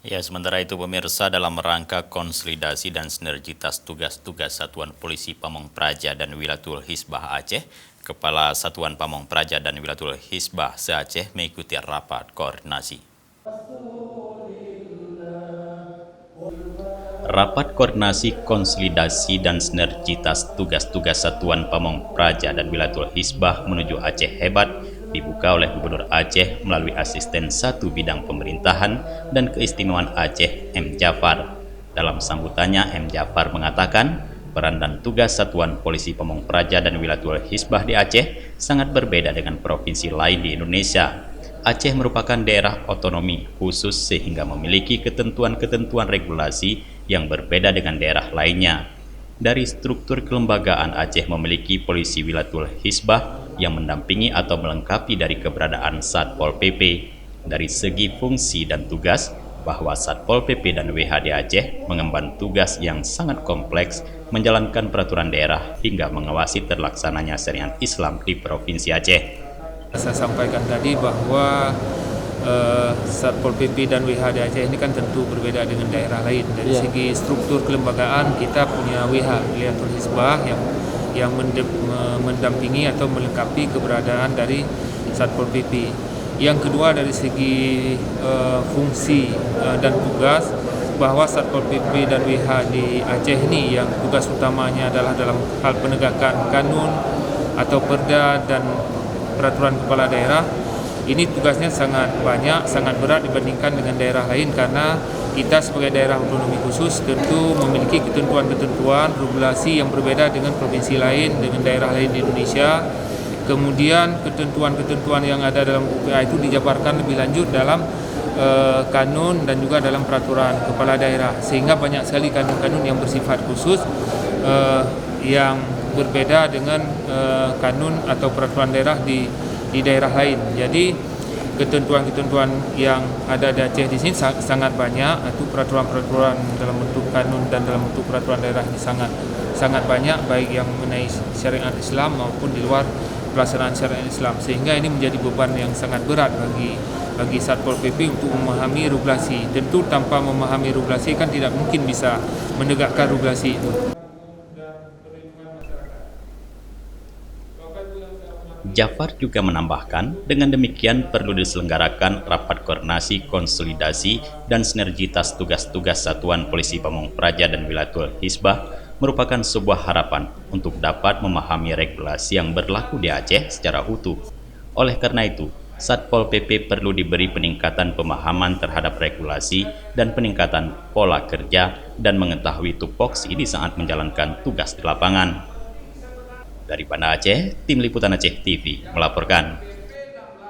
Ya, sementara itu pemirsa dalam rangka konsolidasi dan sinergitas tugas-tugas Satuan Polisi Pamong Praja dan Wilatul Hisbah Aceh, Kepala Satuan Pamong Praja dan Wilatul Hisbah se-Aceh mengikuti rapat koordinasi. Rapat koordinasi konsolidasi dan sinergitas tugas-tugas Satuan Pamong Praja dan Wilatul Hisbah menuju Aceh Hebat dibuka oleh Gubernur Aceh melalui Asisten 1 Bidang Pemerintahan dan Keistimewaan Aceh M. Jafar. Dalam sambutannya, M. Jafar mengatakan peran dan tugas Satuan Polisi Pamong Praja dan Wilatul Hisbah di Aceh sangat berbeda dengan provinsi lain di Indonesia. Aceh merupakan daerah otonomi khusus sehingga memiliki ketentuan-ketentuan regulasi yang berbeda dengan daerah lainnya. Dari struktur kelembagaan, Aceh memiliki Polisi Wilatul Hisbah yang mendampingi atau melengkapi dari keberadaan Satpol PP. Dari segi fungsi dan tugas, bahwa Satpol PP dan WH di Aceh mengemban tugas yang sangat kompleks menjalankan peraturan daerah hingga mengawasi terlaksananya syariat Islam di Provinsi Aceh. Saya sampaikan tadi bahwa Satpol PP dan WH di Aceh ini kan tentu berbeda dengan daerah lain. Dari segi struktur kelembagaan kita punya WH Wilatul Hisbah yang mendampingi atau melengkapi keberadaan dari Satpol PP. Yang kedua dari segi fungsi dan tugas, bahwa Satpol PP dan WH di Aceh ini yang tugas utamanya adalah dalam hal penegakan kanun atau perda dan peraturan kepala daerah. Ini tugasnya sangat banyak, sangat berat dibandingkan dengan daerah lain karena kita sebagai daerah otonomi khusus tentu memiliki ketentuan-ketentuan regulasi yang berbeda dengan provinsi lain, dengan daerah lain di Indonesia. Kemudian ketentuan-ketentuan yang ada dalam UPA itu dijabarkan lebih lanjut dalam kanun dan juga dalam peraturan kepala daerah, sehingga banyak sekali kanun-kanun yang bersifat khusus yang berbeda dengan kanun atau peraturan daerah di daerah lain. Jadi ketentuan-ketentuan yang ada di Aceh di sini sangat banyak, itu peraturan-peraturan dalam bentuk kanun dan dalam bentuk peraturan daerah ini sangat banyak, baik yang mengenai syariat Islam maupun di luar pelaksanaan syariat Islam, sehingga ini menjadi beban yang sangat berat bagi Satpol PP untuk memahami regulasi. Tentu tanpa memahami regulasi kan tidak mungkin bisa menegakkan regulasi itu. Jafar juga menambahkan, dengan demikian perlu diselenggarakan rapat koordinasi konsolidasi dan sinergitas tugas-tugas Satuan Polisi Pamong Praja dan Wilatul Hisbah merupakan sebuah harapan untuk dapat memahami regulasi yang berlaku di Aceh secara utuh. Oleh karena itu, Satpol PP perlu diberi peningkatan pemahaman terhadap regulasi dan peningkatan pola kerja dan mengetahui tupoksi di saat menjalankan tugas di lapangan. Dari Banda Aceh, Tim Liputan Aceh TV melaporkan.